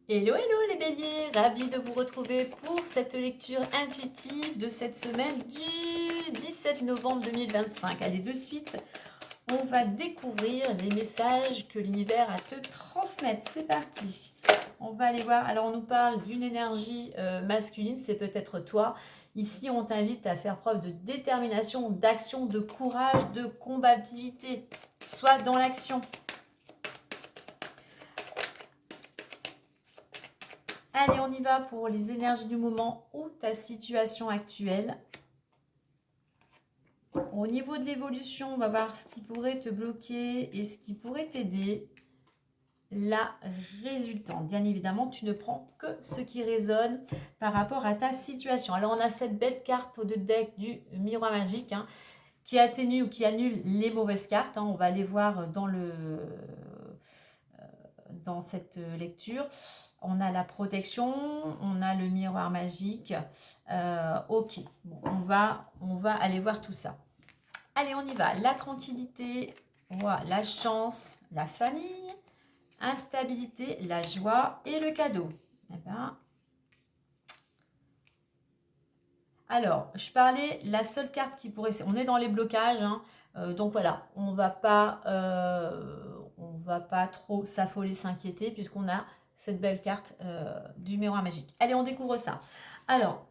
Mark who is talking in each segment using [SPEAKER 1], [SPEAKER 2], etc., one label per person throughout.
[SPEAKER 1] Hello, hello les béliers, ravie de vous retrouver pour cette lecture intuitive de cette semaine du 17 novembre 2025. Allez, de suite, on va découvrir les messages que l'univers a à te transmettre. C'est parti. On va aller voir. Alors, on nous parle d'une énergie masculine, c'est peut-être toi. Ici, on t'invite à faire preuve de détermination, d'action, de courage, de combativité. Sois dans l'action. Allez, on y va pour les énergies du moment ou ta situation actuelle. Au niveau de l'évolution, on va voir ce qui pourrait te bloquer et ce qui pourrait t'aider. La résultante. Bien évidemment, tu ne prends que ce qui résonne par rapport à ta situation. Alors, on a cette belle carte de deck du miroir magique qui atténue ou qui annule les mauvaises cartes. On va aller voir dans cette lecture. On a la protection, on a le miroir magique. Ok, bon, on va aller voir tout ça. Allez, on y va. La tranquillité, voilà, la chance, la famille, instabilité, la joie et le cadeau. Eh ben, alors, je parlais, la seule carte qui pourrait... On est dans les blocages, donc voilà, on va pas trop s'affoler, s'inquiéter, puisqu'on a cette belle carte du miroir magique. Allez, on découvre ça. Alors,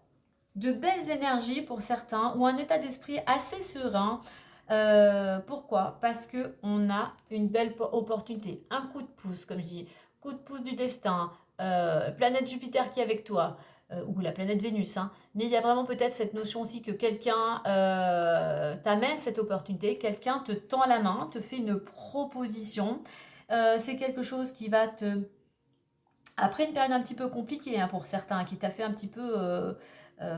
[SPEAKER 1] de belles énergies pour certains, ou un état d'esprit assez serein. Pourquoi? Parce qu'on a une belle opportunité, un coup de pouce, comme je dis, coup de pouce du destin, planète Jupiter qui est avec toi, ou la planète Vénus, mais il y a vraiment peut-être cette notion aussi que quelqu'un t'amène cette opportunité, quelqu'un te tend la main, te fait une proposition. C'est quelque chose qui va te... Après une période un petit peu compliquée pour certains, qui t'a fait un petit peu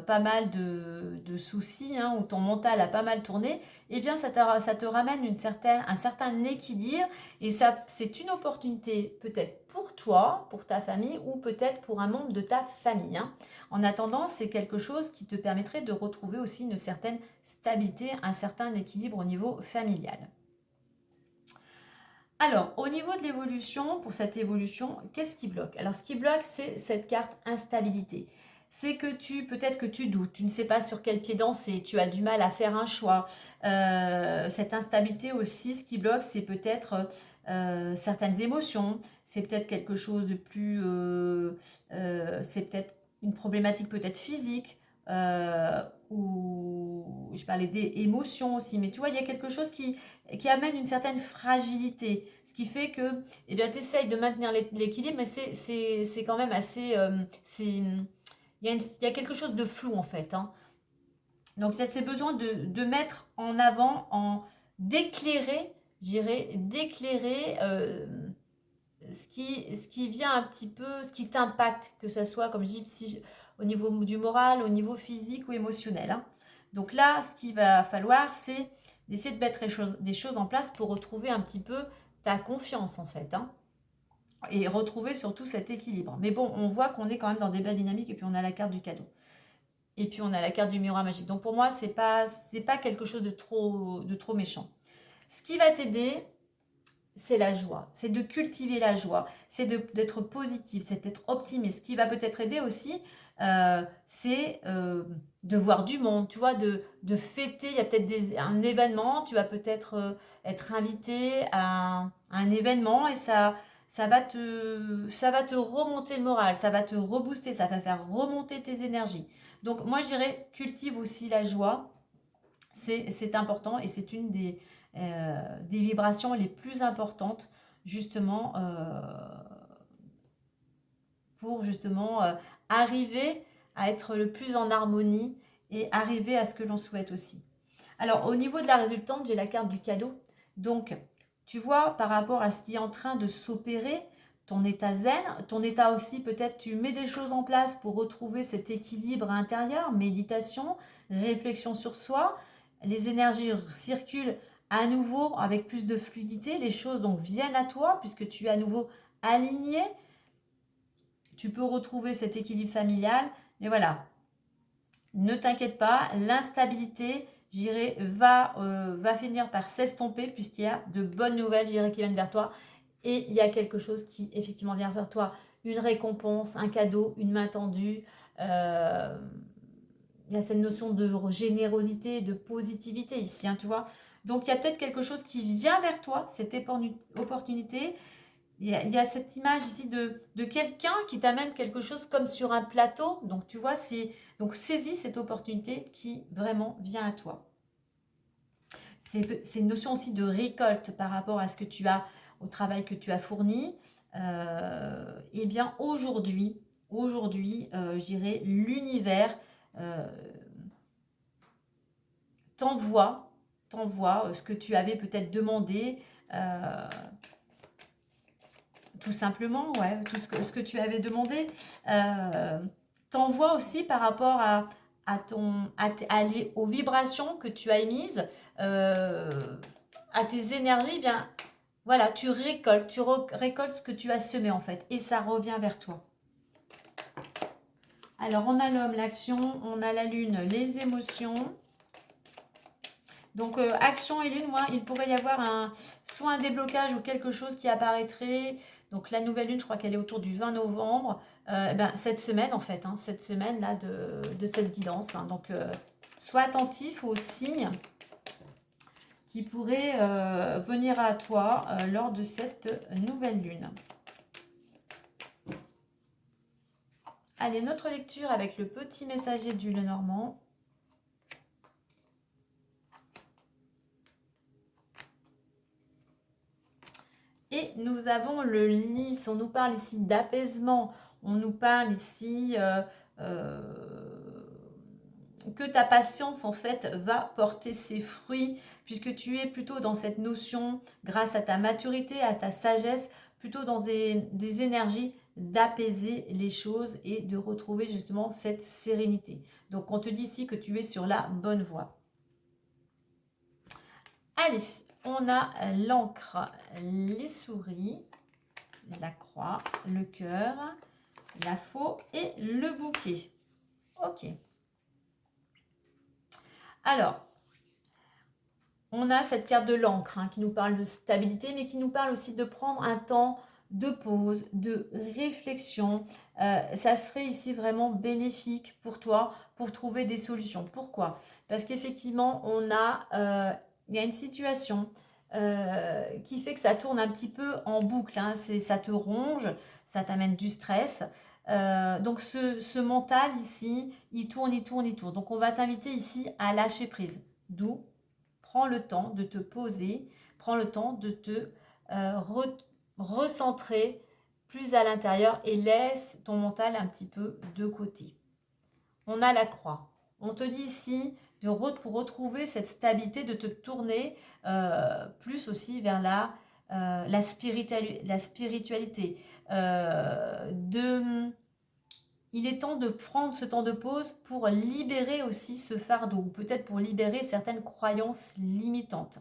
[SPEAKER 1] pas mal de soucis, où ton mental a pas mal tourné, eh bien ça te ramène un certain équilibre, et ça c'est une opportunité peut-être pour toi, pour ta famille, ou peut-être pour un membre de ta famille. En attendant, c'est quelque chose qui te permettrait de retrouver aussi une certaine stabilité, un certain équilibre au niveau familial. Alors, au niveau de l'évolution, pour cette évolution, qu'est-ce qui bloque? Alors, ce qui bloque, c'est cette carte instabilité. C'est que peut-être que tu doutes, tu ne sais pas sur quel pied danser, tu as du mal à faire un choix. Cette instabilité aussi, ce qui bloque, c'est peut-être certaines émotions, c'est peut-être quelque chose de plus... c'est peut-être une problématique peut-être physique, ou je parlais des émotions aussi, mais tu vois, il y a quelque chose qui amène une certaine fragilité, ce qui fait que eh bien, tu essayes de maintenir l'équilibre, mais c'est quand même assez... il y a quelque chose de flou en fait. Donc il y a ces besoins de mettre en avant, d'éclairer, je dirais, d'éclairer ce qui vient un petit peu, ce qui t'impacte, que ce soit, comme je dis, au niveau du moral, au niveau physique ou émotionnel. Donc là, ce qu'il va falloir, c'est d'essayer de mettre des choses en place pour retrouver un petit peu ta confiance en fait. Et retrouver surtout cet équilibre. Mais bon, on voit qu'on est quand même dans des belles dynamiques, et puis on a la carte du cadeau. Et puis on a la carte du miroir magique. Donc pour moi, c'est pas quelque chose de trop méchant. Ce qui va t'aider, c'est la joie, c'est de cultiver la joie, c'est d'être positif, c'est d'être optimiste. Ce qui va peut-être aider aussi, c'est de voir du monde, tu vois, de fêter. Il y a peut-être un événement, tu vas peut-être être invité à un événement, et ça va te remonter le moral, ça va te rebooster, ça va faire remonter tes énergies. Donc moi je dirais, cultive aussi la joie, c'est important, et c'est une des vibrations les plus importantes justement pour justement arriver à être le plus en harmonie et arriver à ce que l'on souhaite aussi. Alors au niveau de la résultante, j'ai la carte du cadeau. Donc tu vois, par rapport à ce qui est en train de s'opérer, ton état zen, ton état aussi, peut-être tu mets des choses en place pour retrouver cet équilibre intérieur, méditation, réflexion sur soi, les énergies circulent à nouveau avec plus de fluidité, les choses donc viennent à toi puisque tu es à nouveau aligné, tu peux retrouver cet équilibre familial, mais voilà, ne t'inquiète pas, l'instabilité, j'irai, va finir par s'estomper puisqu'il y a de bonnes nouvelles, j'irai, qui viennent vers toi, et il y a quelque chose qui effectivement vient vers toi, une récompense, un cadeau, une main tendue. Il y a cette notion de générosité, de positivité ici, hein, tu vois. Donc, il y a peut-être quelque chose qui vient vers toi, cette opportunité. Il y a cette image ici de quelqu'un qui t'amène quelque chose comme sur un plateau. Donc, tu vois, donc saisis cette opportunité qui vraiment vient à toi. C'est une notion aussi de récolte par rapport à ce que tu as, au travail que tu as fourni. Eh bien, aujourd'hui, je dirais, l'univers t'envoie ce que tu avais peut-être demandé, tout simplement, ouais, tout ce que tu avais demandé, t'envoie aussi par rapport aux vibrations que tu as émises, à tes énergies, eh bien, voilà, tu récoltes, récoltes ce que tu as semé en fait, et ça revient vers toi. Alors, on a l'homme, l'action, on a la lune, les émotions. Donc, action et lune, moi, il pourrait y avoir soit un déblocage ou quelque chose qui apparaîtrait. Donc, la nouvelle lune, je crois qu'elle est autour du 20 novembre. Cette semaine, en fait, hein, cette semaine-là de cette guidance. Hein. Donc, sois attentif aux signes qui pourraient venir à toi lors de cette nouvelle lune. Allez, notre lecture avec le petit messager du Lenormand. Et nous avons le lys. On nous parle ici d'apaisement. On nous parle ici que ta patience, en fait, va porter ses fruits, puisque tu es plutôt dans cette notion, grâce à ta maturité, à ta sagesse, plutôt dans des énergies d'apaiser les choses et de retrouver justement cette sérénité. Donc, on te dit ici que tu es sur la bonne voie. Allez, on a l'encre, les souris, la croix, le cœur, la faux et le bouquet. Ok. Alors, on a cette carte de l'encre qui nous parle de stabilité, mais qui nous parle aussi de prendre un temps de pause, de réflexion. Ça serait ici vraiment bénéfique pour toi pour trouver des solutions. Pourquoi? Parce qu'effectivement, il y a une situation qui fait que ça tourne un petit peu en boucle. Hein. Ça te ronge, ça t'amène du stress. Donc ce mental ici, il tourne, il tourne, il tourne. Donc on va t'inviter ici à lâcher prise. D'où prends le temps de te poser, prends le temps de te recentrer plus à l'intérieur et laisse ton mental un petit peu de côté. On a la croix. On te dit ici, pour retrouver cette stabilité, de te tourner plus aussi vers la spiritualité. Il est temps de prendre ce temps de pause pour libérer aussi ce fardeau, ou peut-être pour libérer certaines croyances limitantes.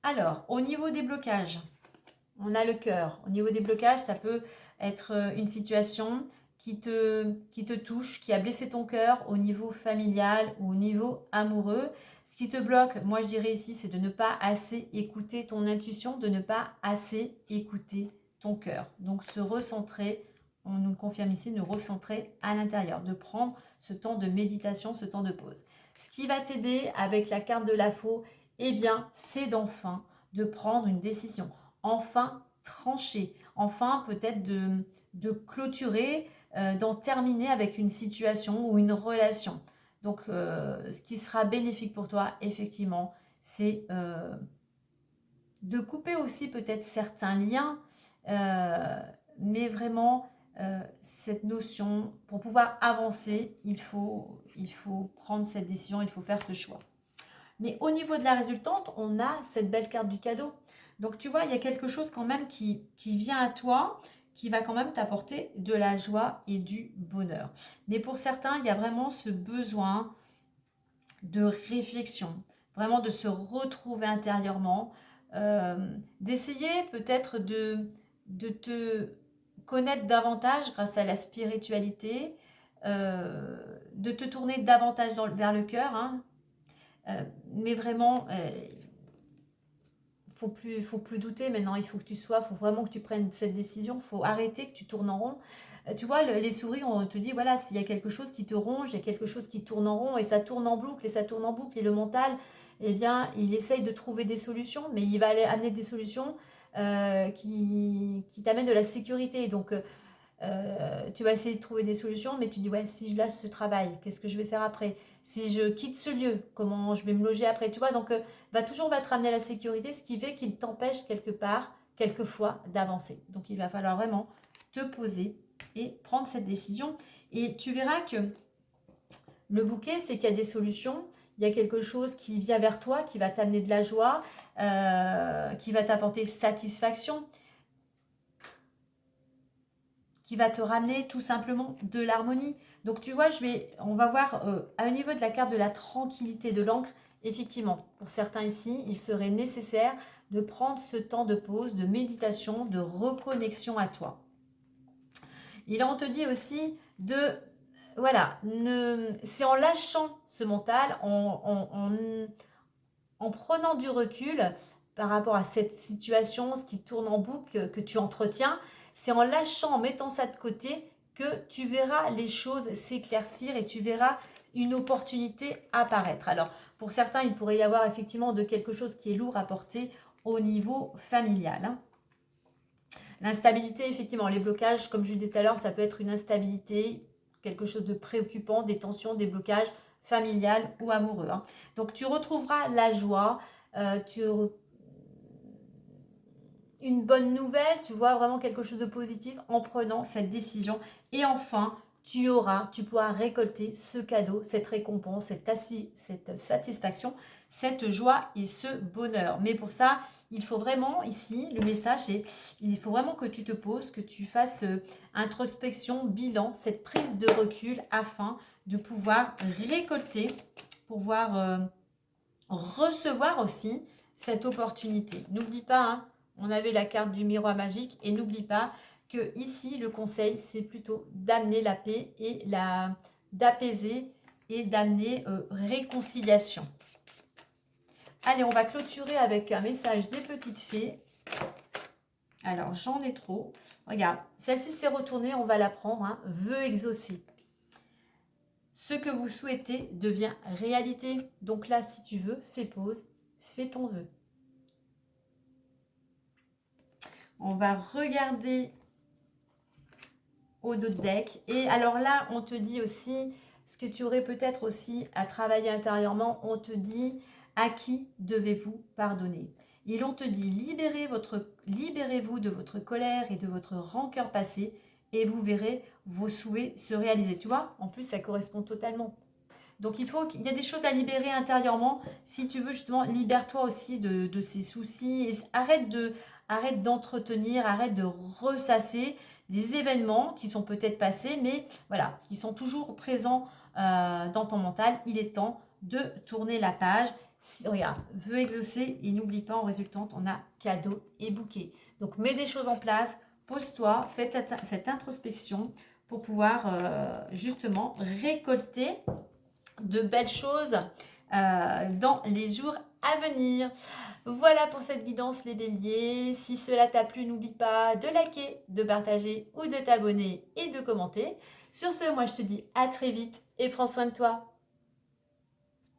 [SPEAKER 1] Alors, au niveau des blocages, on a le cœur. Au niveau des blocages, ça peut être une situation qui te touche, qui a blessé ton cœur au niveau familial ou au niveau amoureux. Ce qui te bloque, moi je dirais ici, c'est de ne pas assez écouter ton intuition, de ne pas assez écouter ton cœur. Donc se recentrer, on nous le confirme ici, de recentrer à l'intérieur, de prendre ce temps de méditation, ce temps de pause. Ce qui va t'aider avec la carte de la faux, eh bien, c'est de prendre une décision. Enfin, trancher. Enfin, peut-être de clôturer, d'en terminer avec une situation ou une relation. Donc, ce qui sera bénéfique pour toi, effectivement, c'est de couper aussi peut-être certains liens, mais vraiment, cette notion, pour pouvoir avancer, il faut prendre cette décision, il faut faire ce choix. Mais au niveau de la résultante, on a cette belle carte du cadeau. Donc tu vois, il y a quelque chose quand même qui vient à toi, qui va quand même t'apporter de la joie et du bonheur. Mais pour certains, il y a vraiment ce besoin de réflexion, vraiment de se retrouver intérieurement, d'essayer peut-être de te connaître davantage grâce à la spiritualité, de te tourner davantage vers le cœur, hein, Mais vraiment, faut plus douter maintenant. Il faut que faut vraiment que tu prennes cette décision. Il faut arrêter, que tu tournes en rond. Tu vois, les souris, on te dit, voilà, s'il y a quelque chose qui te ronge, il y a quelque chose qui tourne en rond, et ça tourne en boucle, et ça tourne en boucle, et le mental, eh bien, il essaye de trouver des solutions, mais il va aller amener des solutions qui t'amènent de la sécurité. Donc, tu vas essayer de trouver des solutions, mais tu dis, ouais, si je lâche ce travail, qu'est-ce que je vais faire après? Si je quitte ce lieu, comment je vais me loger après? Tu vois, donc, toujours va te ramener à la sécurité, ce qui fait qu'il t'empêche quelque part, quelquefois, d'avancer. Donc, il va falloir vraiment te poser et prendre cette décision. Et tu verras que le bouquet, c'est qu'il y a des solutions. Il y a quelque chose qui vient vers toi, qui va t'amener de la joie, qui va t'apporter satisfaction, qui va te ramener tout simplement de l'harmonie. Donc tu vois, on va voir au niveau de la carte de la tranquillité de l'encre, effectivement, pour certains ici, il serait nécessaire de prendre ce temps de pause, de méditation, de reconnexion à toi. On te dit aussi de, voilà, c'est en lâchant ce mental, en prenant du recul par rapport à cette situation, ce qui tourne en boucle, que tu entretiens, c'est en lâchant, en mettant ça de côté, que tu verras les choses s'éclaircir et tu verras une opportunité apparaître. Alors, pour certains, il pourrait y avoir effectivement de quelque chose qui est lourd à porter au niveau familial. Hein. L'instabilité, effectivement, les blocages, comme je le disais tout à l'heure, ça peut être une instabilité, quelque chose de préoccupant, des tensions, des blocages familiales ou amoureux. Hein. Donc, tu retrouveras la joie, une bonne nouvelle, tu vois vraiment quelque chose de positif en prenant cette décision. Et enfin, tu pourras récolter ce cadeau, cette récompense, cette satisfaction, cette joie et ce bonheur. Mais pour ça, il faut vraiment, ici, le message, c'est il faut vraiment que tu te poses, que tu fasses introspection, bilan, cette prise de recul afin de pouvoir récolter, pouvoir recevoir aussi cette opportunité. N'oublie pas, hein, on avait la carte du miroir magique et n'oublie pas que ici le conseil c'est plutôt d'amener la paix et d'apaiser et d'amener réconciliation. Allez, on va clôturer avec un message des petites fées. Alors, j'en ai trop. Regarde, celle-ci s'est retournée, on va la prendre. Hein. Vœu exaucé. Ce que vous souhaitez devient réalité. Donc là, si tu veux, fais pause, fais ton vœu. On va regarder au dos de deck. Et alors là, on te dit aussi, ce que tu aurais peut-être aussi à travailler intérieurement, on te dit à qui devez-vous pardonner. Et l'on te dit, libérez-vous de votre colère et de votre rancœur passée et vous verrez vos souhaits se réaliser. Tu vois, en plus, ça correspond totalement. Donc, il y a des choses à libérer intérieurement. Si tu veux, justement, libère-toi aussi de ces soucis. Et arrête d'entretenir, arrête de ressasser des événements qui sont peut-être passés, mais voilà, qui sont toujours présents dans ton mental. Il est temps de tourner la page. Regarde, vœu exaucé et n'oublie pas, en résultante, on a cadeau et bouquet. Donc, mets des choses en place, pose-toi, fais cette introspection pour pouvoir justement récolter de belles choses dans les jours à venir. Voilà pour cette guidance les béliers. Si cela t'a plu, n'oublie pas de liker, de partager ou de t'abonner et de commenter. Sur ce, moi je te dis à très vite et prends soin de toi.